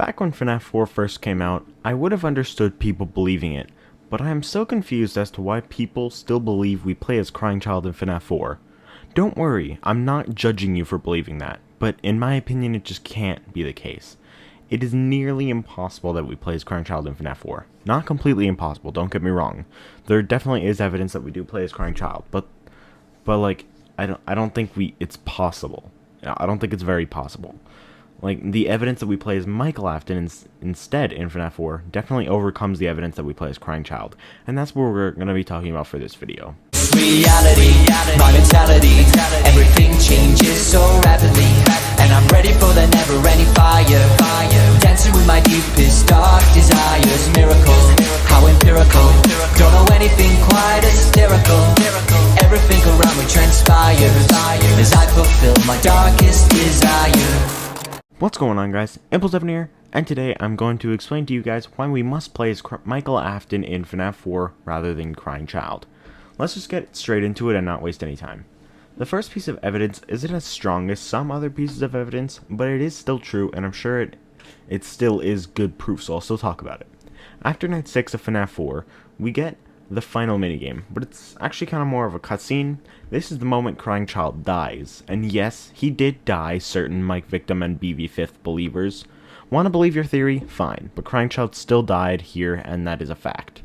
Back when FNAF 4 first came out, I would have understood people believing it, but I am so confused as to why people still believe we play as Crying Child in FNAF 4. Don't worry, I'm not judging you for believing that, but in my opinion it just can't be the case. It is nearly impossible that we play as Crying Child in FNAF 4. Not completely impossible, don't get me wrong. There definitely is evidence that we do play as Crying Child, but like, I don't think it's possible. I don't think it's very possible. Like, the evidence that we play as Michael AFTON instead in FNAF 4 definitely overcomes the evidence that we play as Crying Child, and that's what we're going to be talking about for this video. Reality, my mentality, everything changes so rapidly, and I'm ready for the never-ending fire, dancing with my deepest, dark desires, miracle, how empirical, don't know anything quite as hysterical, everything around me transpires, as I fulfill my darkest desire. What's going on, guys? Impulse7 here, and today I'm going to explain to you guys why we must play as Michael AFTON in FNAF 4 rather than Crying Child. Let's just get straight into it and not waste any time. The first piece of evidence isn't as strong as some other pieces of evidence, but it is still true, and I'm sure it still is good proof, so I'll still talk about it. After Night 6 of FNAF 4, we get the final minigame, but it's actually kind of more of a cutscene. This is the moment Crying Child dies, and yes, he did die, certain Mike Victim and BB5th believers. Want to believe your theory? Fine, but Crying Child still died here, and that is a fact.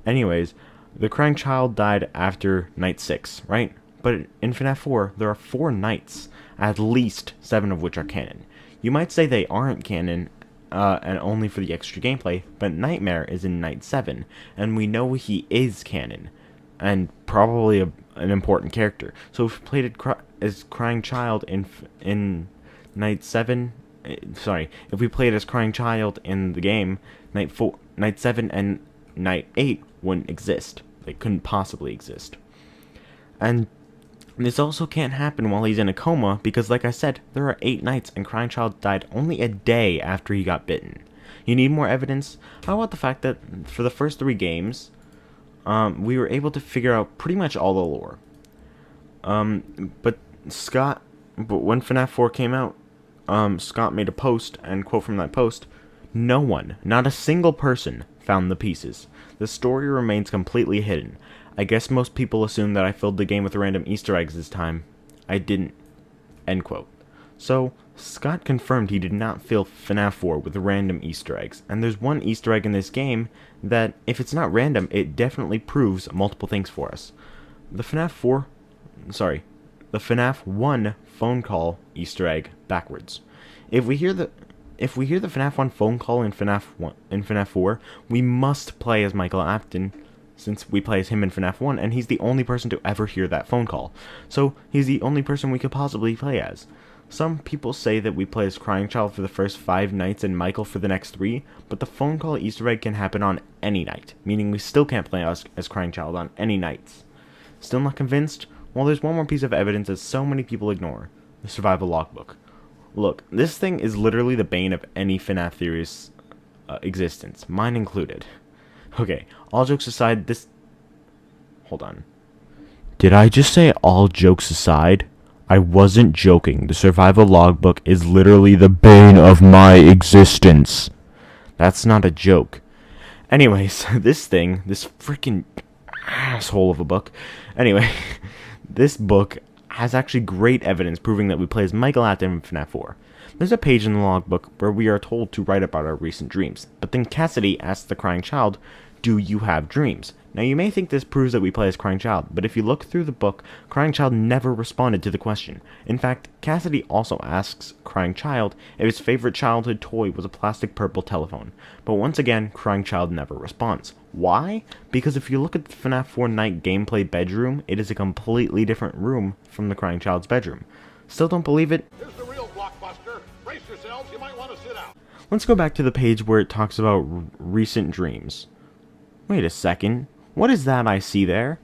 Anyways, the Crying Child died after Night 6, right? But in FNAF 4, there are 4 nights, at least 7 of which are canon. You might say they aren't canon, and only for the extra gameplay, but Nightmare is in Night 7, and we know he is canon, and probably an important character. So if we played as Crying Child in Night 7, if we played as Crying Child in the game, Night 7 and Night 8 wouldn't exist. They couldn't possibly exist. And this also can't happen while he's in a coma, because like I said, there are 8 nights and Crying Child died only a day after he got bitten. You need more evidence? How about the fact that for the first 3 games, we were able to figure out pretty much all the lore. But when FNAF 4 came out, Scott made a post, and quote from that post, "No one, not a single person, found the pieces. The story remains completely hidden. I guess most people assume that I filled the game with random Easter eggs this time. I didn't." End quote. So, Scott confirmed he did not fill FNAF 4 with random Easter eggs, and there's one Easter egg in this game that, if it's not random, it definitely proves multiple things for us. The FNAF 1 phone call Easter egg backwards. If we hear the FNAF 1 phone call in FNAF 4, we must play as Michael AFTON, since we play as him in FNAF 1, and he's the only person to ever hear that phone call. So, he's the only person we could possibly play as. Some people say that we play as Crying Child for the first 5 nights and Michael for the next 3, but the phone call Easter egg can happen on any night, meaning we still can't play as Crying Child on any nights. Still not convinced? Well, there's one more piece of evidence that so many people ignore: the survival logbook. Look, this thing is literally the bane of any FNAF theory's existence, mine included. Okay, all jokes aside, Hold on. Did I just say all jokes aside? I wasn't joking. The survival logbook is literally the bane of my existence. That's not a joke. Anyways, this freaking asshole of a book. Anyway, this book has actually great evidence proving that we play as Michael AFTON in FNAF 4. There's a page in the logbook where we are told to write about our recent dreams, but then Cassidy asks the Crying Child, "Do you have dreams?" Now you may think this proves that we play as Crying Child, but if you look through the book, Crying Child never responded to the question. In fact, Cassidy also asks Crying Child if his favorite childhood toy was a plastic purple telephone, but once again, Crying Child never responds. Why? Because if you look at the FNAF 4 night gameplay bedroom, it is a completely different room from the Crying Child's bedroom. Still don't believe it? Here's the real blockbuster. Brace yourselves, you might want to sit out. Let's go back to the page where it talks about recent dreams. Wait a second. What is that I see there?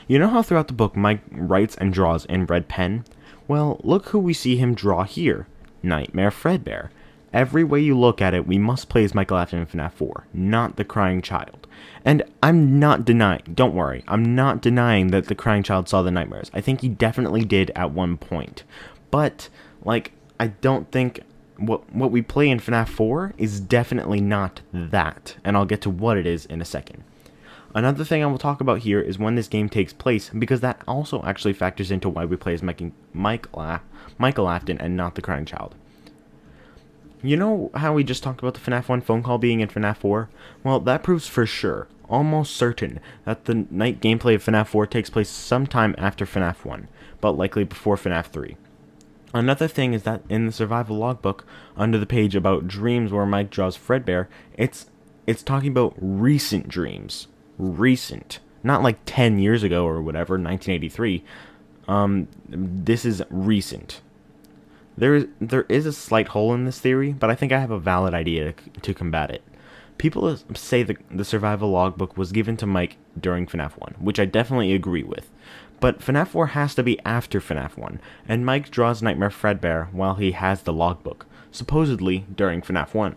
You know how throughout the book Mike writes and draws in red pen? Well, look who we see him draw here. Nightmare Fredbear. Every way you look at it, we must play as Michael AFTON in FNAF 4, not the Crying Child. And I'm not denying, don't worry, I'm not denying that the Crying Child saw the nightmares. I think he definitely did at one point. But, like, I don't think what we play in FNAF 4 is definitely not that, and I'll get to what it is in a second. Another thing I will talk about here is when this game takes place, because that also actually factors into why we play as Michael Afton and not the Crying Child. You know how we just talked about the FNAF 1 phone call being in FNAF 4? Well, that proves for sure, almost certain, that the night gameplay of FNAF 4 takes place sometime after FNAF 1, but likely before FNAF 3. Another thing is that in the survival logbook, under the page about dreams where Mike draws Fredbear, it's talking about recent dreams. Recent. Not like 10 years ago or whatever, 1983. This is recent. There is a slight hole in this theory, but I think I have a valid idea to combat it. People say the survival logbook was given to Mike during FNAF 1, which I definitely agree with. But FNAF 4 has to be after FNAF 1, and Mike draws Nightmare Fredbear while he has the logbook, supposedly during FNAF 1.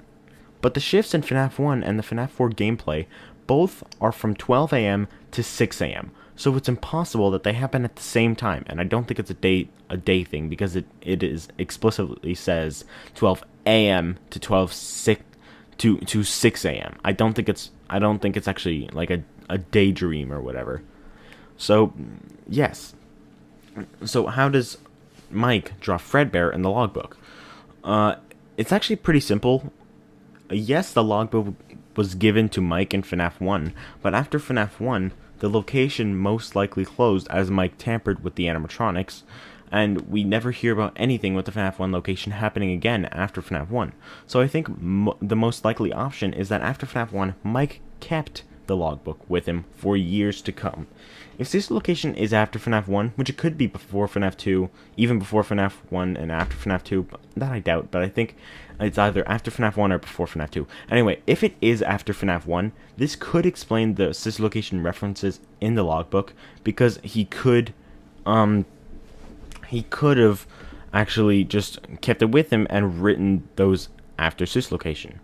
But the shifts in FNAF 1 and the FNAF 4 gameplay both are from 12 AM to 6 AM, so it's impossible that they happen at the same time, and I don't think it's a day thing, because it explicitly says 12 AM to 6 AM. I don't think it's actually like a daydream or whatever. So, yes. So how does Mike draw Fredbear in the logbook? It's actually pretty simple. Yes, the logbook was given to Mike in FNAF 1, but after FNAF 1, the location most likely closed as Mike tampered with the animatronics, and we never hear about anything with the FNAF 1 location happening again after FNAF 1. So I think the most likely option is that after FNAF 1, Mike kept the logbook with him for years to come. If this location is after FNAF 1, which it could be before FNAF 2, even before FNAF 1 and after FNAF 2, that I doubt, but I think it's either after FNAF 1 or before FNAF 2. Anyway, if it is after FNAF 1, this could explain the sis location references in the logbook, because he could have actually just kept it with him and written those after sis location.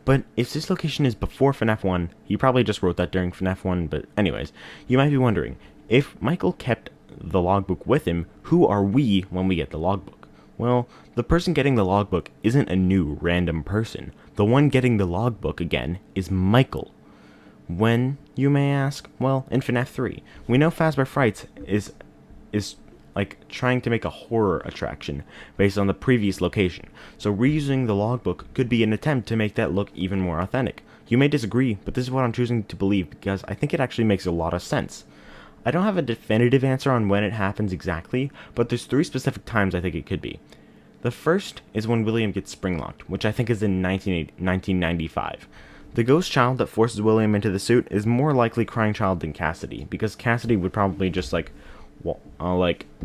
But if this location is before FNAF 1, he probably just wrote that during FNAF 1, but anyways, you might be wondering, if Michael kept the logbook with him, who are we when we get the logbook? Well, the person getting the logbook isn't a new random person. The one getting the logbook again is Michael. When, you may ask? Well, in FNAF 3, we know Fazbear Frights is like trying to make a horror attraction based on the previous location, so reusing the logbook could be an attempt to make that look even more authentic. You may disagree, but this is what I'm choosing to believe because I think it actually makes a lot of sense. I don't have a definitive answer on when it happens exactly, but there's 3 specific times I think it could be. The first is when William gets spring-locked, which I think is in 1995. The ghost child that forces William into the suit is more likely Crying Child than Cassidy, because Cassidy would probably just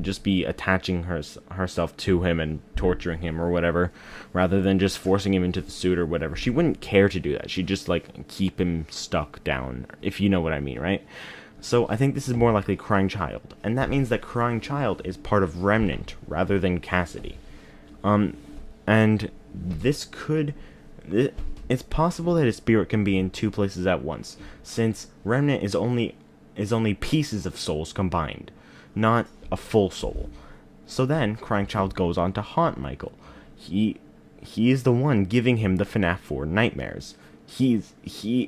just be attaching herself to him and torturing him or whatever, rather than just forcing him into the suit or whatever. She wouldn't care to do that. She'd just keep him stuck down, if you know what I mean, right? So I think this is more likely Crying Child, and that means that Crying Child is part of Remnant rather than Cassidy. And this it's possible that his spirit can be in 2 places at once, since Remnant is only pieces of souls combined, not a full soul. So then, Crying Child goes on to haunt Michael. He is the one giving him the FNAF 4 nightmares. He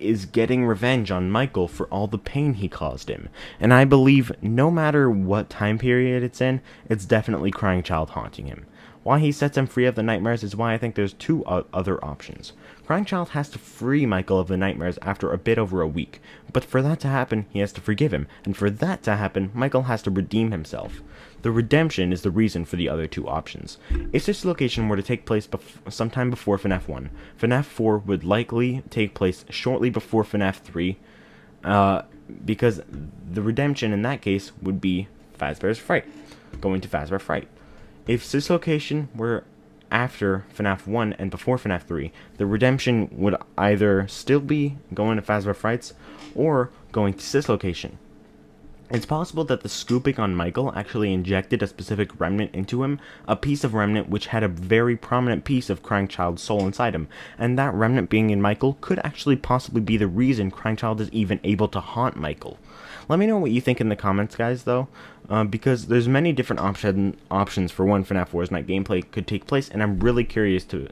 is getting revenge on Michael for all the pain he caused him. And I believe no matter what time period it's in, it's definitely Crying Child haunting him. Why he sets him free of the nightmares is why I think there's 2 other options. Crying Child has to free Michael of the nightmares after a bit over a week, but for that to happen, he has to forgive him, and for that to happen, Michael has to redeem himself. The redemption is the reason for the other 2 options. If this location were to take place sometime before FNAF 1, FNAF 4 would likely take place shortly before FNAF 3, because the redemption in that case would be Fazbear's Fright, going to Fazbear Fright. If this location were after FNAF 1 and before FNAF 3, the redemption would either still be going to Fazbear Frights or going to this location. It's possible that the scooping on Michael actually injected a specific remnant into him, a piece of remnant which had a very prominent piece of Crying Child's soul inside him, and that remnant being in Michael could actually possibly be the reason Crying Child is even able to haunt Michael. Let me know what you think in the comments, guys, though, because there's many different options for when FNaF Wars Night gameplay could take place, and I'm really curious to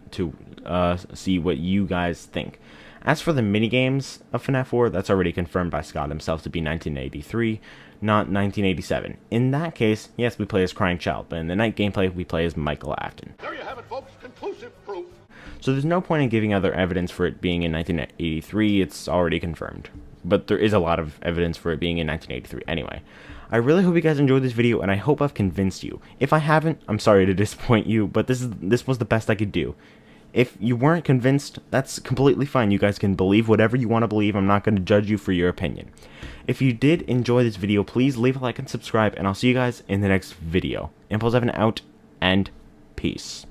see what you guys think. As for the minigames of FNaF 4, that's already confirmed by Scott himself to be 1983, not 1987. In that case, yes, we play as Crying Child, but in the night gameplay, we play as Michael Afton. There you have it, folks. Conclusive proof. So there's no point in giving other evidence for it being in 1983, it's already confirmed. But there is a lot of evidence for it being in 1983 anyway. I really hope you guys enjoyed this video, and I hope I've convinced you. If I haven't, I'm sorry to disappoint you, but this was the best I could do. If you weren't convinced, that's completely fine. You guys can believe whatever you want to believe. I'm not going to judge you for your opinion. If you did enjoy this video, please leave a like and subscribe, and I'll see you guys in the next video. Impulse7 out, and peace.